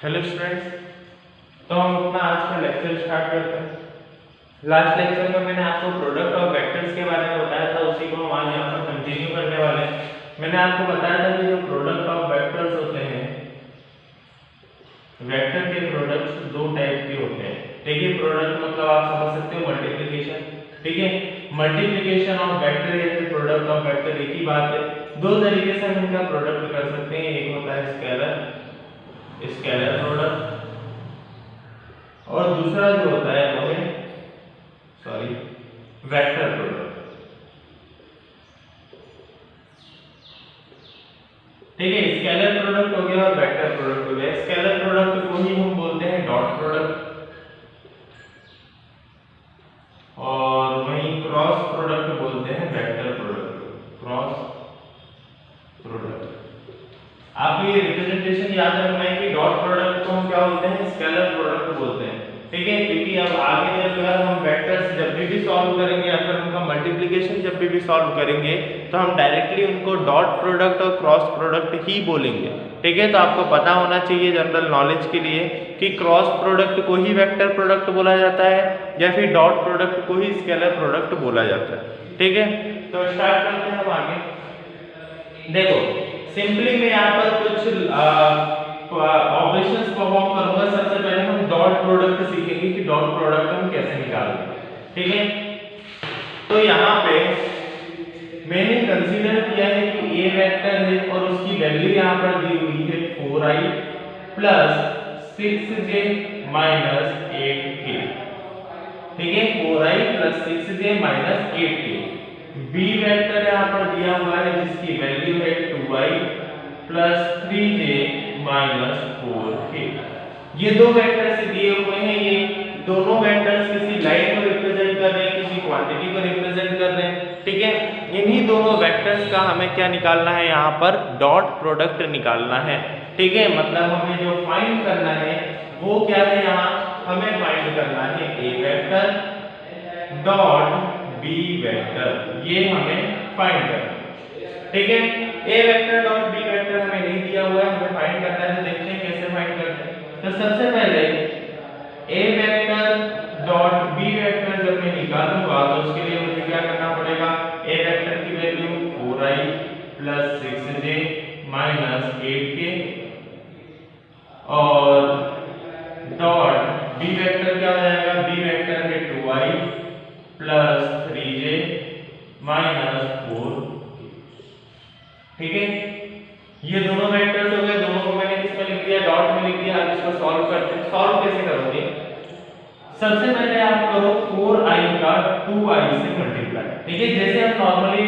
Hello students. तो हम अपना आज का लेक्चर स्टार्ट करते हैं। लास्ट लेक्चर में मैंने आपको प्रोडक्ट ऑफ वेक्टर्स के बारे में बताया था, उसी को हम आज यहाँ पर कंटिन्यू करने वाले हैं। मैंने आपको बताया था कि जो प्रोडक्ट ऑफ वेक्टर्स होते हैं, वेक्टर के प्रोडक्ट्स दो टाइप के होते हैं। देखिए, प्रोडक्ट मतलब आप समझ सकते हो मल्टीप्लिकेशन, ठीक है। मल्टीप्लिकेशन ऑफ वेक्टर या फिर प्रोडक्ट ऑफ वेक्टर एक ही बात है। दो तरीके से हम इनका प्रोडक्ट कर सकते हैं। एक होता है स्केलर प्रोडक्ट, और दूसरा जो होता है वो है वेक्टर प्रोडक्ट। ठीक है, स्केलर प्रोडक्ट हो गया और वेक्टर प्रोडक्ट हो गया। स्केलर प्रोडक्ट को ही हम बोलते हैं डॉट प्रोडक्ट, और वहीं क्रॉस प्रोडक्ट बोलते हैं वेक्टर प्रोडक्ट, क्रॉस प्रोडक्ट। आपको ये रिप्रेजेंटेशन याद रखना है कि डॉट प्रोडक्ट को हम क्या बोलते हैं, स्केलर प्रोडक्ट बोलते हैं, ठीक है। क्योंकि अब आगे जब हम वेक्टर्स जब भी सॉल्व करेंगे या फिर उनका मल्टीप्लिकेशन जब भी सॉल्व करेंगे तो हम डायरेक्टली उनको डॉट प्रोडक्ट और क्रॉस प्रोडक्ट ही बोलेंगे, ठीक है। तो आपको पता होना चाहिए जनरल नॉलेज के लिए कि क्रॉस प्रोडक्ट को ही वेक्टर प्रोडक्ट बोला जाता है या फिर डॉट प्रोडक्ट को ही स्केलर प्रोडक्ट बोला जाता है, ठीक है। तो स्टार्ट करते हैं हम आगे। देखो, सिंपली मैं यहाँ पर कुछ ऑपरेशंस परफॉर्म करूंगा। सबसे पहले हम डॉट प्रोडक्ट सीखेंगे कि डॉट प्रोडक्ट हम कैसे निकालेंगे, ठीक है। तो यहाँ पे मैंने कंसीडर किया है कि ए वेक्टर है और उसकी वैल्यू यहाँ पर दी हुई है 4i plus 6j minus 8k, ठीक है। 4i plus 6j minus 8k। B vector यहाँ पर दिया हुआ है जिसकी वैल्यू है 2i plus 3j minus 4k। ये दो वेक्टर्स दिए हुए हैं। ये दोनों वेक्टर्स किसी लाइन को रिप्रेजेंट कर रहे हैं, किसी क्वांटिटी को रिप्रेजेंट कर रहे हैं, ठीक है। इन्हीं दोनों वेक्टर्स का हमें क्या निकालना है, यहाँ पर डॉट प्रोडक्ट निकालना है, ठीक है। मतलब हमें जो फाइंड करना है वो क्या है, यहाँ हमें फाइंड करना है ए वेक्टर डॉट बी वेक्टर, ये हमें फाइंड करना है, ठीक है। ए वेक्टर डॉट बी वेक्टर हमें नहीं दिया हुआ है, हमें फाइंड करना है। तो देखते हैं कैसे फाइंड करते हैं। तो सबसे पहले ए वेक्टर डॉट बी वेक्टर जब मैं निकालूंगा तो उसके लिए मुझे क्या करना पड़ेगा, ए वेक्टर की value 4i plus 6j minus 8k और डॉट बी वेक्टर क्या हो जाएगा, बी वेक्टर है 2i प्लस 3j माइनस 4, ठीक है। ये दोनों वेक्टर्स हो गए, दोनों को मैंने किस में लिख दिया, डॉट में लिख दिया। अब इसको सॉल्व करते हैं। सॉल्व कैसे करोगे, सबसे पहले आप करो 4i का 2i से मल्टीप्लाई, ठीक है। जैसे हम नॉर्मली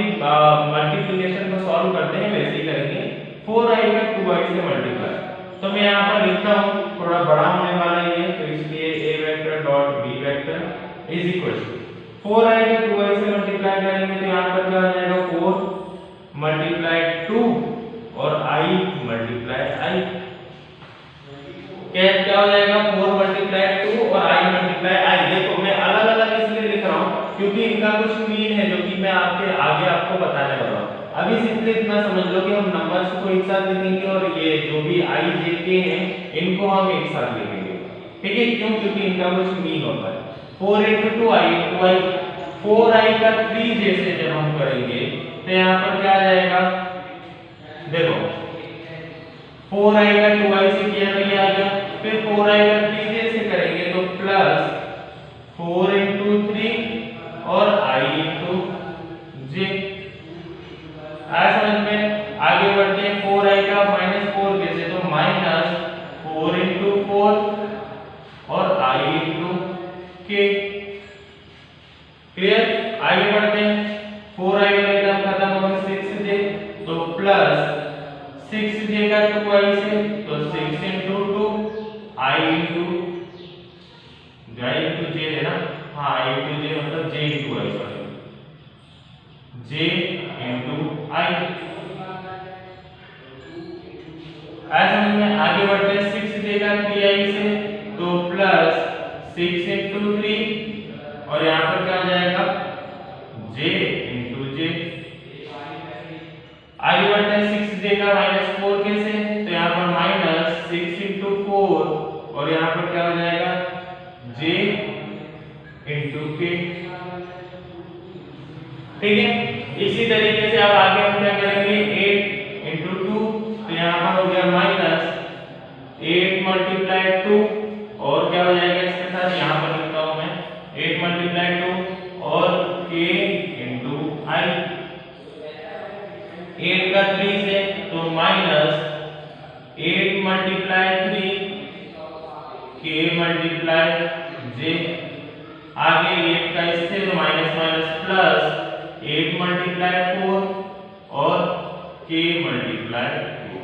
मल्टीप्लिकेशन को सॉल्व करते हैं वैसे ही करेंगे। 4i का 2i से मल्टीप्लाई, तो मैं यहाँ पर लिखता हूँ, थोड़ा बड़ा होने वाला है ये, तो इसलिए a vector dot b vector is equal to 4i का 2i से मल्टीप्लाई करेंगे तो यहाँ पर क्या हो जाएगा, 4 मल्टीप्लाई 2 और i मल्टीप्लाई i। क्या हो जाएगा, 4 मल्टीप्लाई 2 और i मल्टीप्लाई i। देखो, मैं अलग अलग इसलिए लिख रहा हूँ क्योंकि इनका कुछ मीन है जो कि मैं आपके आगे आपको बताने वाला हूँ। अभी सिंपली इतना समझ लो कि हम नंबर्स को एक साथ लिखेंगे और ये जो भी i j k हैं इनको हम एक साथ लिखेंगे, ठीक है। क्यों, क्योंकि इनका कुछ मीन होता है। 4 × 2i 4i का 3j से जब हम करेंगे तो यहाँ पर क्या आ जाएगा, देखो 4i का 2i से किया तो ये आ गया, फिर 4i का 3j से करेंगे तो प्लस 4 × 3 और i × j। आया समझ में? आगे बढ़ते हैं। 4i का माइनस 4 कैसे, तो माइनस 4 × 4 और i × k। क्लियर? आगे बढ़ते हैं। 4i वाले टर्म खत्म हो गए, 6j तो प्लस 6j का 2i से तो 6 × 2 i × j है ना, हाँ i × j मतलब j × i, sorry j × i। ऐसा में आगे बढ़ते हैं। 6j का 3i से तो प्लस 6 × 3 और यहाँ पर क्या आ जाएगा, j × j। आगे बढ़ते हैं। 6j का -4 कैसे, तो यहाँ पर -6 × 4 ठीक है। इसी तरीके से अब आगे हम क्या करेंगे, 8 इंटू 2, तो यहाँ पर हो गया माइनस 8 मल्टीप्लाई 2, और क्या हो जाएगा इसके साथ, यहाँ पर लिखता हूँ मैं 8 मल्टीप्लाई 2 और k इंटू आई, 8 का 3 से तो minus 8 multiply 3 k multiply j, आगे 8 का इससे तो माइनस माइनस प्लस 8 मल्टीप्लाई 4 और k मल्टीप्लाई 2।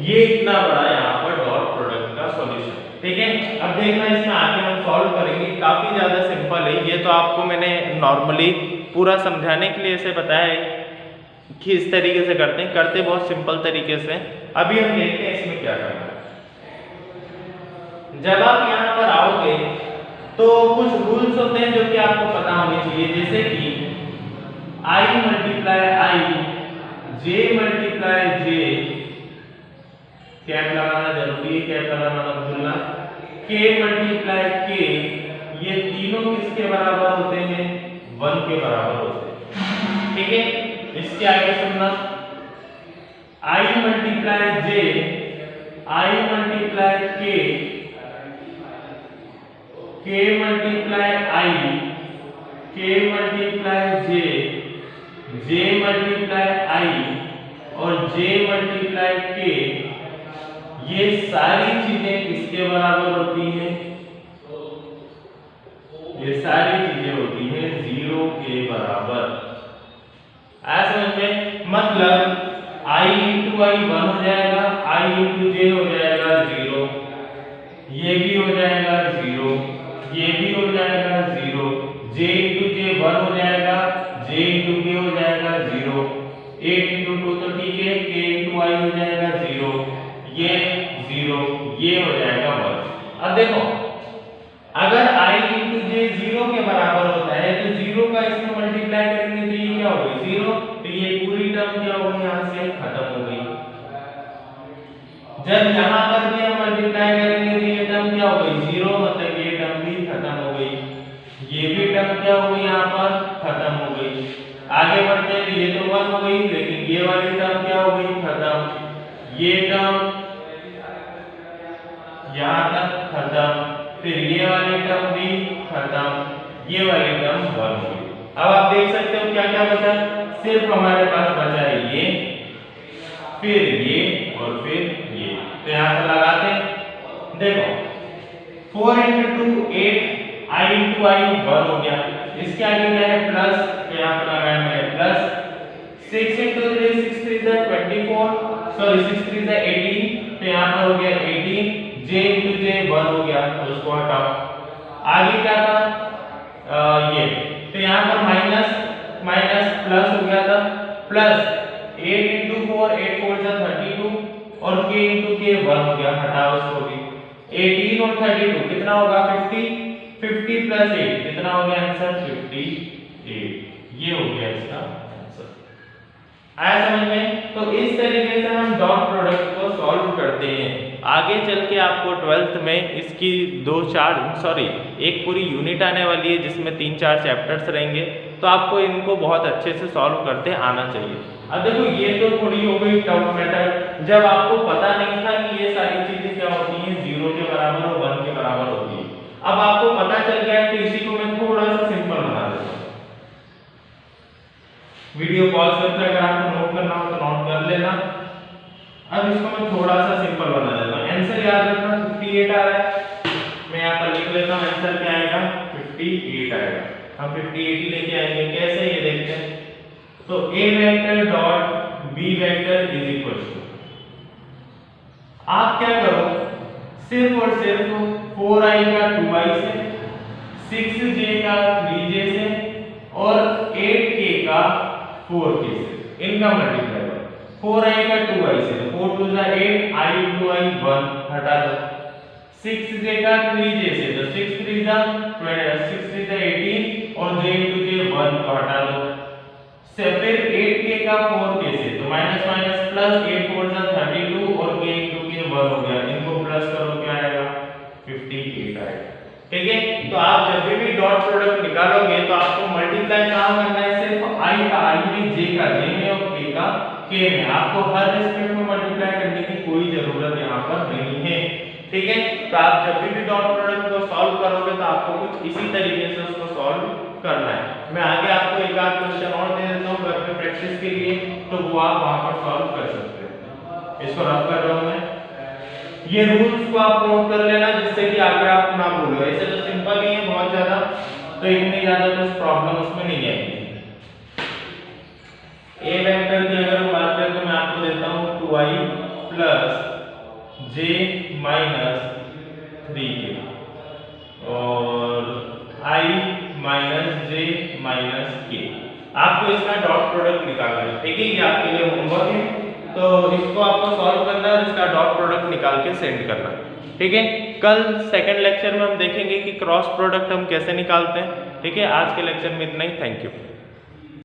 ये इतना बड़ा यहाँ पर डॉट प्रोडक्ट का सॉल्यूशन, ठीक है। अब देखना इसमें आगे हम सॉल्व करेंगे, काफी ज्यादा सिंपल है ये, तो आपको मैंने नॉर्मली पूरा समझाने के लिए ऐसे बताया है कि इस तरीके से करते बहुत सिंपल तरीके से। अभी हम देखते हैं इसमें क्या करना है। जब आप यहाँ पर आओगे तो कुछ रूल्स होते हैं जो कि आपको पता होने चाहिए, जैसे कि i multiply i, j multiply j, cap लगाना जरूरी है, कैप लगाना मत भूलना, k मल्टीप्लाई k, ये तीनों किसके बराबर होते हैं, 1 के बराबर होते हैं, ठीक है। इसके आगे सुनना, i multiply j, i multiply k, k multiply i, k multiply j, j multiply i और j मल्टीप्लाई k, ये सारी चीजें किसके बराबर होती हैं, ये सारी चीजें होती हैं 0 के बराबर। ऐसा समझ में, मतलब i इंटू आई 1 हो जाएगा, i इंटू j हो जाएगा 0, ये भी हो जाएगा 0, ये भी हो जाएगा 0, j इंटू j 1 हो जाएगा, j इंटू k हो जाएगा 0, 8 इंटू 2 तो ठीक है, k इंटू i हो जाएगा 0, ये 0, ये हो जाएगा 1। अब देखो अगर i इंटू j 0 के बराबर होता है तो 0 का इसमें मल्टीप्लाई करेंगे तो ये क्या होगा 0, तो ये पूरी टर्म क्या होगी यहाँ से खत्म हो गई। जब यहाँ पर भी हम मल्टीप्लाई करेंगे तो ये टर्म क्या हो गई 0, मतलब ये टर्म भी खत्म हो गई, ये भी टर्म क्या हो गई यहाँ पर खत्म हो गई। आगे बढ़ते हैं तो ये तो 1 हो गई, लेकिन ये वाली टर्म क्या हो गई खत्म, ये टर्म यहाँ तक खत्म, फिर ये वाली टर्म भी खत्म, ये वाली टर्म 1 हो गई। अब आप देख सकते हो क्या क्या बचा, सिर्फ हमारे पास बचा है ये, फिर ये और फिर ये, तो यहाँ पर लगाते हैं। देखो 4 इंटू 2 8, i इंटू आई 1 हो गया, इसके आगे क्या है प्लस, तो यहाँ पर लगाया मैंने प्लस 6 इंटू 3 6 3 24, सॉरी 6 3 18, तो यहाँ पर हो गया 18, j इंटू j 1 हो गया, तो उसको हटाओ। आगे क्या था ये, तो यहाँ पर माइनस माइनस प्लस हो गया था, प्लस 8 इंटू 4 8 4 32 और k इंटू k 1 हो गया, हटाओ इसको भी। 18 और 32 कितना होगा 50, 50 प्लस 8 कितना हो गया आंसर 58, ये हो गया इसका आंसर। आया समझ में? तो इस तरीके से हम डॉट प्रोडक्ट को सॉल्व करते हैं। आगे चल के आपको 12th में इसकी एक पूरी यूनिट आने वाली है जिसमें 3-4 चैप्टर्स रहेंगे, तो आपको इनको बहुत अच्छे से सॉल्व करते आना चाहिए। अब देखो ये तो थोड़ी हो गई टफ मेथड, जब आपको पता नहीं था कि ये सारी चीजें क्या होती हैं 0 के बराबर और 1 के बराबर होती है। अब आपको पता चल गया है तो इसी को मैं थोड़ा सा सिंपल बना देता हूँ। वीडियो पॉज करके अगर आपको नोट करना हो तो नोट कर लेना। अब इसको मैं थोड़ा सा सिंपल बना देता हूँ। आंसर याद रखना 58 आ रहा है, मैं यहाँ पर लिख लेता हूँ आंसर क्या आएगा 58 आएगा। हम 58 ही लेके आएंगे, कैसे ये देखते हैं। तो a vector dot b vector is equal to, आप क्या करो सिर्फ और सिर्फ 4i का 2i से, 6j का 3j से और 8k का 4k से इनका मल्टीप्लाई करो। 4i का 2i से, तो 4 2 8, i into i 1 हटा दो। 6j का 3j से, तो 6 3 18 और j into j 1 को हटा दो। से फिर 8k का 4k से, तो माइनस माइनस प्लस 8 4 32 और k into k 1 हो गया, इनको प्लस करो क्या आएगा 58 आएगा। ठीक है, तो आप जब भी डॉट प्रोडक्ट निकालोगे तो आपको मल्टीप्लाई कहां का जे में और k का k में। आपको हर रिस्पेक्ट में मल्टीप्लाई करने की कोई जरूरत यहाँ पर नहीं है, ठीक है। तो आप जब भी डॉट प्रोडक्ट को सॉल्व करोगे तो आपको कुछ इसी तरीके से उसको सॉल्व करना है। मैं आगे आपको एक आध क्वेश्चन और दे देता हूँ घर पे प्रैक्टिस के लिए, तो वो आप वहां पर सॉल्व कर सकते हो। इसको रफ कर रहा हूं मैं, ये रूल्स को आप नोट कर लेना जिससे कि आगे आप ना भूलो। ऐसे तो सिंपल ही है बहुत ज्यादा, तो इतनी ज्यादा कुछ प्रॉब्लम उसमें नहीं आएगी। ए वेक्टर की अगर हम बात करें तो मैं आपको देता हूं 2i plus j minus 3k और i minus j minus k। आपको इसका डॉट प्रोडक्ट निकालना है, ठीक है। ये आपके लिए होमवर्क है, तो इसको आपको सॉल्व करना है और इसका डॉट प्रोडक्ट निकाल के सेंड करना है, ठीक है। कल सेकंड लेक्चर में हम देखेंगे कि क्रॉस प्रोडक्ट हम कैसे निकालते हैं, ठीक है। आज के लेक्चर में इतना ही, थैंक यू।